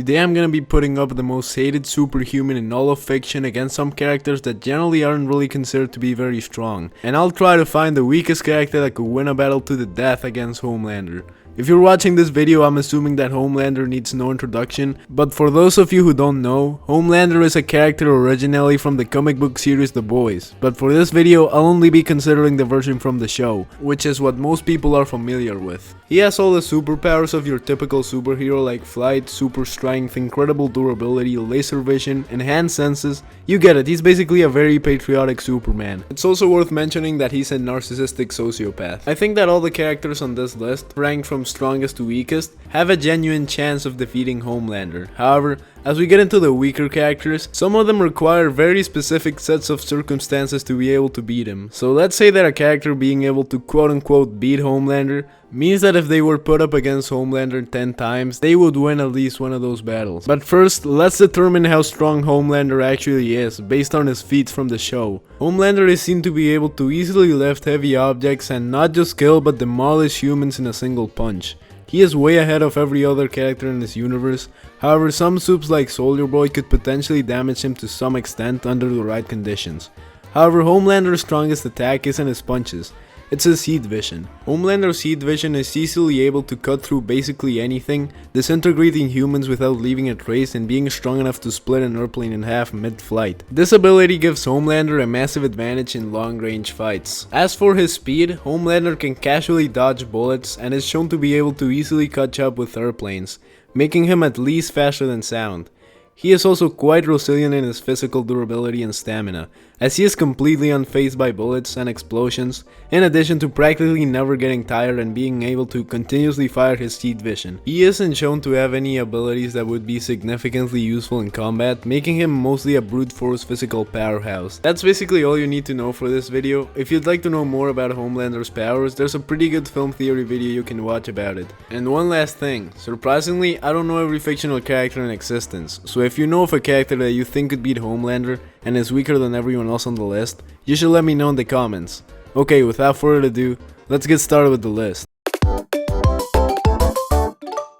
Today I'm gonna be putting up the most hated superhuman in all of fiction against some characters that generally aren't really considered to be very strong. And I'll try to find the weakest character that could win a battle to the death against Homelander. If you're watching this video, I'm assuming that Homelander needs no introduction, but for those of you who don't know, Homelander is a character originally from the comic book series The Boys, but for this video I'll only be considering the version from the show, which is what most people are familiar with. He has all the superpowers of your typical superhero like flight, super strength, incredible durability, laser vision, enhanced senses. You get it, he's basically a very patriotic Superman. It's also worth mentioning that he's a narcissistic sociopath. I think that all the characters on this list, ranked from strongest to weakest, have a genuine chance of defeating Homelander. However, as we get into the weaker characters, some of them require very specific sets of circumstances to be able to beat him. So let's say that a character being able to quote-unquote beat Homelander means that if they were put up against Homelander 10 times, they would win at least one of those battles. But first, let's determine how strong Homelander actually is, based on his feats from the show. Homelander is seen to be able to easily lift heavy objects and not just kill but demolish humans in a single punch. He is way ahead of every other character in this universe. However, some supes like Soldier Boy could potentially damage him to some extent under the right conditions. However, Homelander's strongest attack isn't his punches, it's his heat vision. Homelander's heat vision is easily able to cut through basically anything, disintegrating humans without leaving a trace and being strong enough to split an airplane in half mid-flight. This ability gives Homelander a massive advantage in long-range fights. As for his speed, Homelander can casually dodge bullets and is shown to be able to easily catch up with airplanes, making him at least faster than sound. He is also quite resilient in his physical durability and stamina, as he is completely unfazed by bullets and explosions, in addition to practically never getting tired and being able to continuously fire his heat vision. He isn't shown to have any abilities that would be significantly useful in combat, making him mostly a brute force physical powerhouse. That's basically all you need to know for this video. If you'd like to know more about Homelander's powers, there's a pretty good film theory video you can watch about it. And one last thing, surprisingly, I don't know every fictional character in existence, so if you know of a character that you think could beat Homelander and is weaker than everyone else on the list, you should let me know in the comments. Okay, without further ado, let's get started with the list.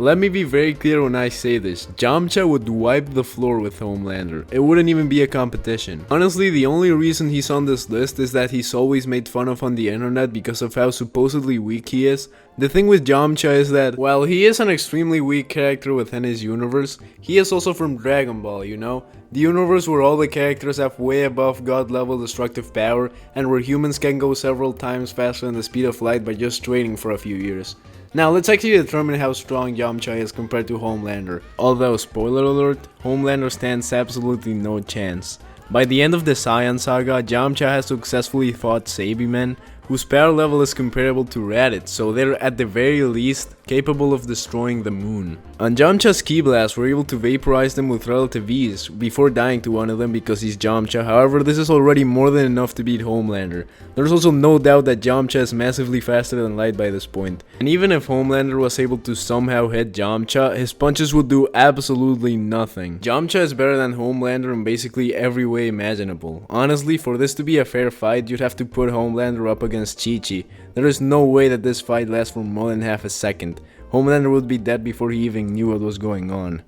Let me be very clear when I say this, Jamcha would wipe the floor with Homelander. It wouldn't even be a competition. Honestly, the only reason he's on this list is that he's always made fun of on the internet because of how supposedly weak he is. The thing with Jamcha is that, while he is an extremely weak character within his universe, he is also from Dragon Ball, you know? The universe where all the characters have way above god level destructive power and where humans can go several times faster than the speed of light by just training for a few years. Now let's actually determine how strong Jamcha is compared to Homelander. Although, spoiler alert, Homelander stands absolutely no chance. By the end of the Saiyan saga, Jamcha has successfully fought Sabimen, whose power level is comparable to Raditz, so they're at the very least capable of destroying the moon. On Jamcha's Ki Blast, we're able to vaporize them with relative ease, before dying to one of them because he's Jamcha. However, this is already more than enough to beat Homelander. There's also no doubt that Jamcha is massively faster than light by this point. And even if Homelander was able to somehow hit Jamcha, his punches would do absolutely nothing. Jamcha is better than Homelander in basically every way imaginable. Honestly, for this to be a fair fight, you'd have to put Homelander up against Chi-Chi. There is no way that this fight lasts for more than half a second. Homelander would be dead before he even knew what was going on.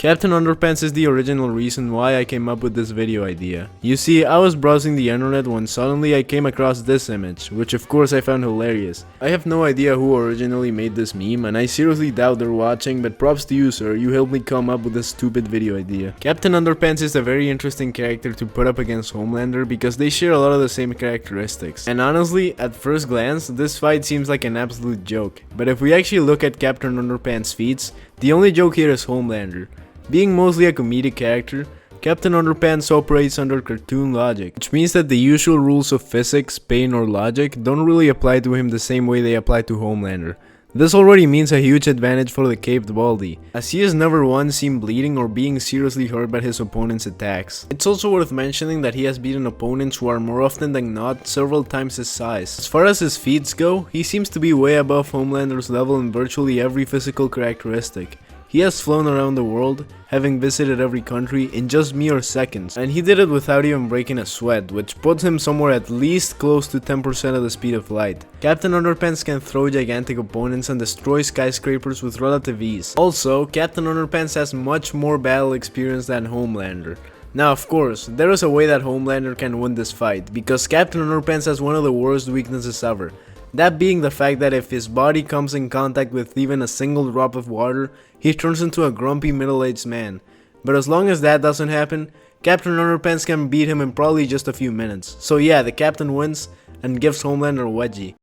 Captain Underpants is the original reason why I came up with this video idea. You see, I was browsing the internet when suddenly I came across this image, which of course I found hilarious. I have no idea who originally made this meme, and I seriously doubt they're watching, but props to you, sir, you helped me come up with this stupid video idea. Captain Underpants is a very interesting character to put up against Homelander because they share a lot of the same characteristics. And honestly, at first glance, this fight seems like an absolute joke. But if we actually look at Captain Underpants' feats, the only joke here is Homelander. Being mostly a comedic character, Captain Underpants operates under cartoon logic, which means that the usual rules of physics, pain, or logic don't really apply to him the same way they apply to Homelander. This already means a huge advantage for the Caped Baldy, as he has never once seen bleeding or being seriously hurt by his opponent's attacks. It's also worth mentioning that he has beaten opponents who are more often than not several times his size. As far as his feats go, he seems to be way above Homelander's level in virtually every physical characteristic. He has flown around the world, having visited every country in just mere seconds, and he did it without even breaking a sweat, which puts him somewhere at least close to 10% of the speed of light. Captain Underpants can throw gigantic opponents and destroy skyscrapers with relative ease. Also, Captain Underpants has much more battle experience than Homelander. Now of course, there is a way that Homelander can win this fight, because Captain Underpants has one of the worst weaknesses ever. That being the fact that if his body comes in contact with even a single drop of water, he turns into a grumpy middle-aged man. But as long as that doesn't happen, Captain Underpants can beat him in probably just a few minutes. So yeah, the captain wins and gives Homelander a wedgie.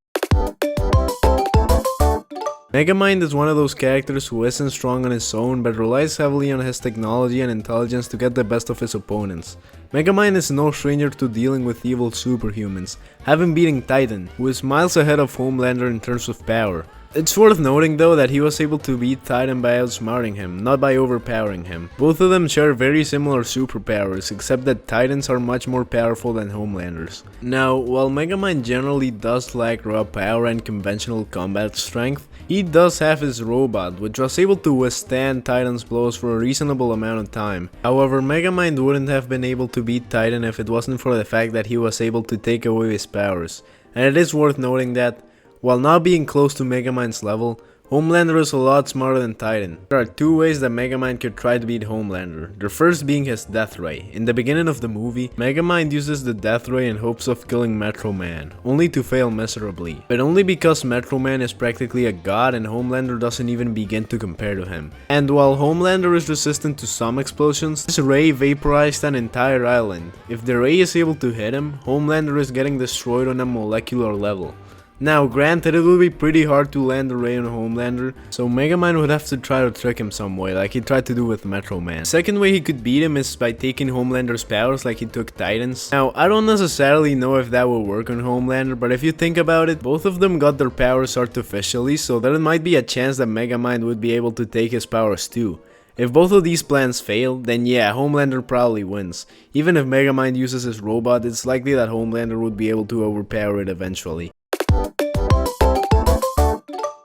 Megamind is one of those characters who isn't strong on his own but relies heavily on his technology and intelligence to get the best of his opponents. Megamind is no stranger to dealing with evil superhumans, having beaten Titan, who is miles ahead of Homelander in terms of power. It's worth noting though that he was able to beat Titan by outsmarting him, not by overpowering him. Both of them share very similar superpowers, except that Titans are much more powerful than Homelanders. Now, while Megamind generally does lack raw power and conventional combat strength, he does have his robot, which was able to withstand Titan's blows for a reasonable amount of time. However, Megamind wouldn't have been able to beat Titan if it wasn't for the fact that he was able to take away his powers. And it is worth noting that, while not being close to Megamind's level, Homelander is a lot smarter than Titan. There are two ways that Megamind could try to beat Homelander, the first being his Death Ray. In the beginning of the movie, Megamind uses the Death Ray in hopes of killing Metro Man, only to fail miserably. But only because Metro Man is practically a god and Homelander doesn't even begin to compare to him. And while Homelander is resistant to some explosions, this ray vaporized an entire island. If the ray is able to hit him, Homelander is getting destroyed on a molecular level. Now granted, it would be pretty hard to land the ray on Homelander, so Megamind would have to try to trick him some way, like he tried to do with Metro Man. Second way he could beat him is by taking Homelander's powers like he took Titan's. Now, I don't necessarily know if that will work on Homelander, but if you think about it, both of them got their powers artificially, so there might be a chance that Megamind would be able to take his powers too. If both of these plans fail, then yeah, Homelander probably wins. Even if Megamind uses his robot, it's likely that Homelander would be able to overpower it eventually.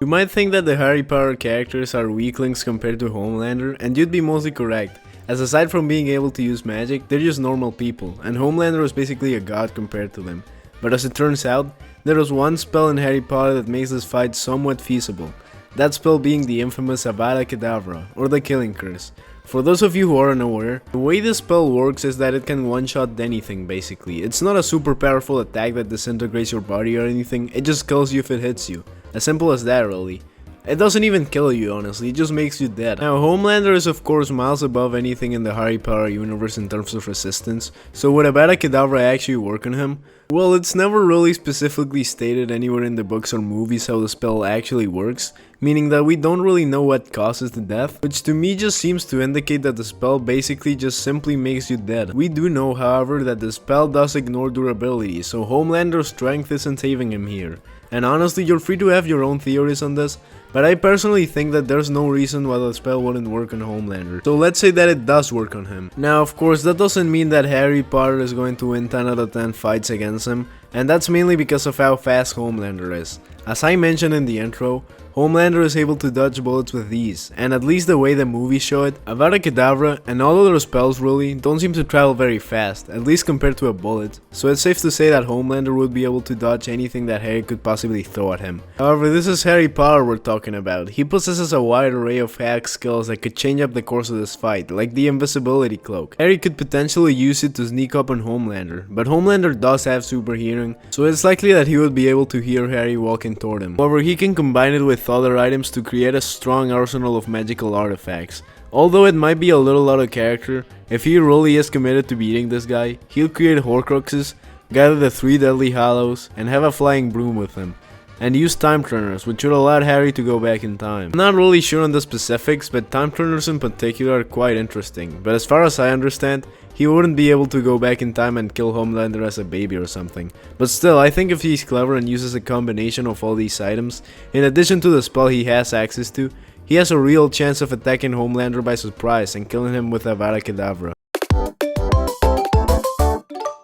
You might think that the high power characters are weaklings compared to Homelander, and you'd be mostly correct, as aside from being able to use magic, they're just normal people, and Homelander is basically a god compared to them. But as it turns out, there is one spell in Harry Potter that makes this fight somewhat feasible, that spell being the infamous Avada Kedavra, or the Killing Curse. For those of you who are unaware, the way this spell works is that it can one-shot anything basically. It's not a super powerful attack that disintegrates your body or anything, it just kills you if it hits you. As simple as that really. It doesn't even kill you honestly, it just makes you dead. Now Homelander is of course miles above anything in the Harry Potter universe in terms of resistance, so would Avada Kedavra actually work on him? Well, it's never really specifically stated anywhere in the books or movies how the spell actually works, meaning that we don't really know what causes the death, which to me just seems to indicate that the spell basically just simply makes you dead. We do know, however, that the spell does ignore durability, so Homelander's strength isn't saving him here. And honestly, you're free to have your own theories on this, but I personally think that there's no reason why the spell wouldn't work on Homelander. So let's say that it does work on him. Now of course that doesn't mean that Harry Potter is going to win 10 out of 10 fights against him, and that's mainly because of how fast Homelander is. As I mentioned in the intro, Homelander is able to dodge bullets with ease, and at least the way the movies show it, Avada Kedavra and all other spells really don't seem to travel very fast, at least compared to a bullet, so it's safe to say that Homelander would be able to dodge anything that Harry could possibly throw at him. However, this is Harry Potter we're talking about. He possesses a wide array of hack skills that could change up the course of this fight, like the invisibility cloak. Harry could potentially use it to sneak up on Homelander, but Homelander does have super hearing, so it's likely that he would be able to hear Harry walking toward him. However, he can combine it with other items to create a strong arsenal of magical artifacts. Although it might be a little out of character, if he really is committed to beating this guy, he'll create Horcruxes, gather the 3 Deadly Hallows, and have a flying broom with him. And use time turners, which would allow Harry to go back in time. I'm not really sure on the specifics, but time turners in particular are quite interesting, but as far as I understand, he wouldn't be able to go back in time and kill Homelander as a baby or something. But still, I think if he's clever and uses a combination of all these items, in addition to the spell he has access to, he has a real chance of attacking Homelander by surprise and killing him with Avada Kedavra.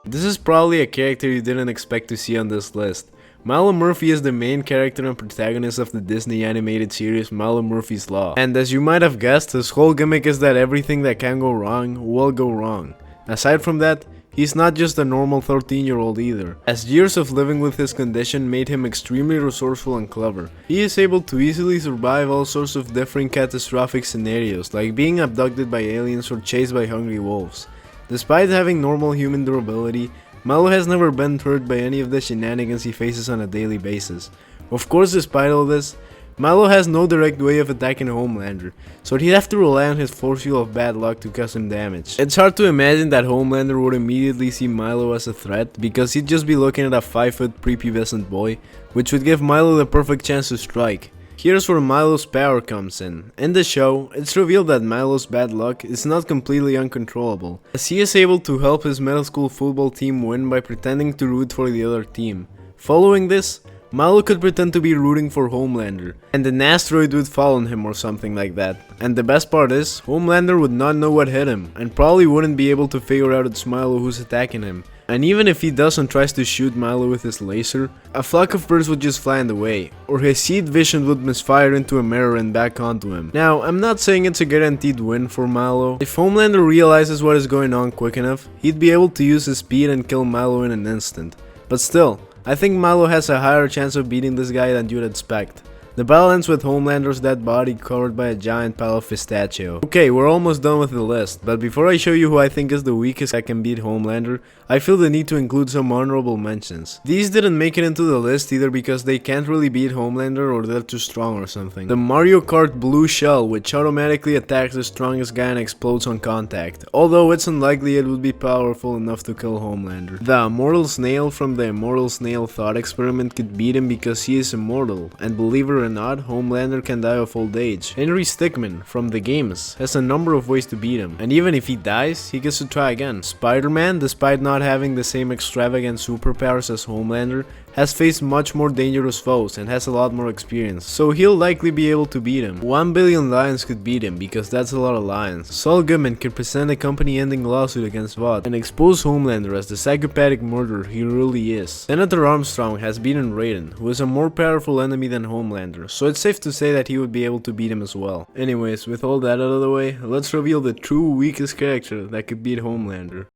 This is probably a character you didn't expect to see on this list, Milo Murphy is the main character and protagonist of the Disney animated series Milo Murphy's Law. And as you might have guessed, his whole gimmick is that everything that can go wrong will go wrong. Aside from that, he's not just a normal 13-year-old either, as years of living with his condition made him extremely resourceful and clever. He is able to easily survive all sorts of different catastrophic scenarios, like being abducted by aliens or chased by hungry wolves. Despite having normal human durability, Milo has never been hurt by any of the shenanigans he faces on a daily basis. Of course, despite all this, Milo has no direct way of attacking Homelander, so he'd have to rely on his force field of bad luck to cause him damage. It's hard to imagine that Homelander would immediately see Milo as a threat, because he'd just be looking at a 5-foot prepubescent boy, which would give Milo the perfect chance to strike. Here's where Milo's power comes in. In the show, it's revealed that Milo's bad luck is not completely uncontrollable, as he is able to help his middle school football team win by pretending to root for the other team. Following this, Milo could pretend to be rooting for Homelander, and an asteroid would fall on him or something like that. And the best part is, Homelander would not know what hit him, and probably wouldn't be able to figure out it's Milo who's attacking him. And even if he does and tries to shoot Milo with his laser, a flock of birds would just fly in the way, or his seed vision would misfire into a mirror and back onto him. Now, I'm not saying it's a guaranteed win for Milo. If Homelander realizes what is going on quick enough, he'd be able to use his speed and kill Milo in an instant. But still, I think Milo has a higher chance of beating this guy than you'd expect. The battle ends with Homelander's dead body covered by a giant pile of pistachio. Okay, we're almost done with the list, but before I show you who I think is the weakest that can beat Homelander, I feel the need to include some honorable mentions. These didn't make it into the list either because they can't really beat Homelander or they're too strong or something. The Mario Kart blue shell, which automatically attacks the strongest guy and explodes on contact, although it's unlikely it would be powerful enough to kill Homelander. The immortal snail from the immortal snail thought experiment could beat him because he is immortal, and believe it or not, Homelander can die of old age. Henry Stickmin from the games has a number of ways to beat him, and even if he dies, he gets to try again. Spider-Man, despite not having the same extravagant superpowers as Homelander, has faced much more dangerous foes and has a lot more experience, so he'll likely be able to beat him. 1 billion lions could beat him because that's a lot of lions. Saul Goodman could present a company-ending lawsuit against Vought and expose Homelander as the psychopathic murderer he really is. Senator Armstrong has beaten Raiden, who is a more powerful enemy than Homelander, so it's safe to say that he would be able to beat him as well. Anyways, with all that out of the way, let's reveal the true weakest character that could beat Homelander.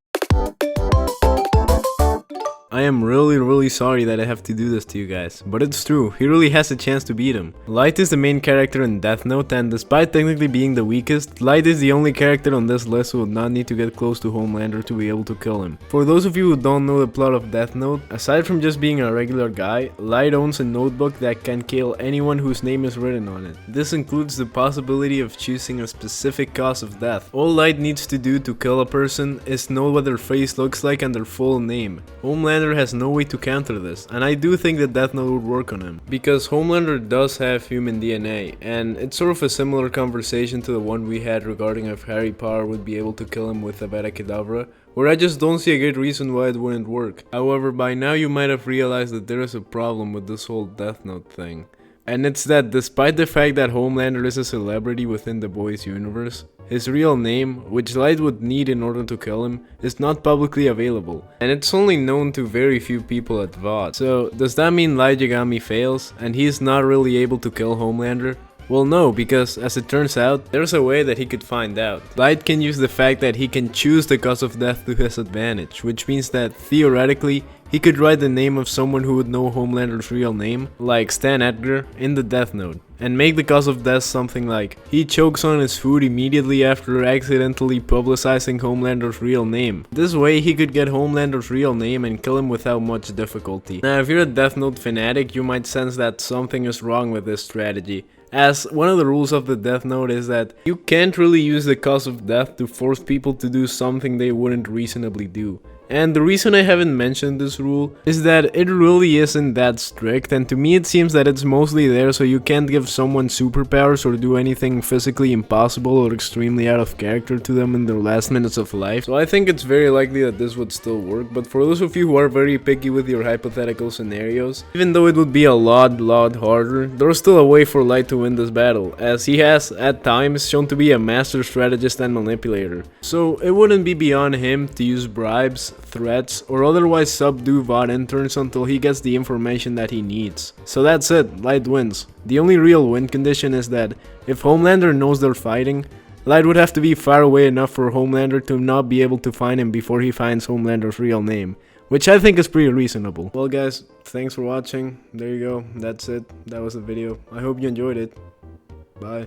I am really sorry that I have to do this to you guys, but it's true, he really has a chance to beat him. Light is the main character in Death Note, and despite technically being the weakest, Light is the only character on this list who would not need to get close to Homelander to be able to kill him. For those of you who don't know the plot of Death Note, aside from just being a regular guy, Light owns a notebook that can kill anyone whose name is written on it. This includes the possibility of choosing a specific cause of death. All Light needs to do to kill a person is know what their face looks like and their full name. Homelander has no way to counter this, and I do think that Death Note would work on him, because Homelander does have human DNA, and it's sort of a similar conversation to the one we had regarding if Harry Potter would be able to kill him with Avada Kedavra, where I just don't see a good reason why it wouldn't work. However, by now you might have realized that there is a problem with this whole Death Note thing. And it's that despite the fact that Homelander is a celebrity within the boys' universe, his real name, which Light would need in order to kill him, is not publicly available, and it's only known to very few people at Vought. So does that mean Light Yagami fails, and he's not really able to kill Homelander? Well, no, because as it turns out, there's a way that he could find out. Light can use the fact that he can choose the cause of death to his advantage, which means that, theoretically, he could write the name of someone who would know Homelander's real name, like Stan Edgar, in the Death Note, and make the cause of death something like, he chokes on his food immediately after accidentally publicizing Homelander's real name. This way, he could get Homelander's real name and kill him without much difficulty. Now, if you're a Death Note fanatic, you might sense that something is wrong with this strategy, as one of the rules of the Death Note is that you can't really use the cause of death to force people to do something they wouldn't reasonably do. And the reason I haven't mentioned this rule is that it really isn't that strict, and to me it seems that it's mostly there so you can't give someone superpowers or do anything physically impossible or extremely out of character to them in their last minutes of life. So I think it's very likely that this would still work, but for those of you who are very picky with your hypothetical scenarios, even though it would be a lot harder, there's still a way for Light to win this battle, as he has, at times, shown to be a master strategist and manipulator. So it wouldn't be beyond him to use bribes, threats, or otherwise subdue bot interns until he gets the information that he needs. So that's it, Light wins. The only real win condition is that if Homelander knows they're fighting, Light would have to be far away enough for Homelander to not be able to find him before he finds Homelander's real name, which I think is pretty reasonable. Well guys, thanks for watching. There you go, that's it. That was the video. I hope you enjoyed it. Bye.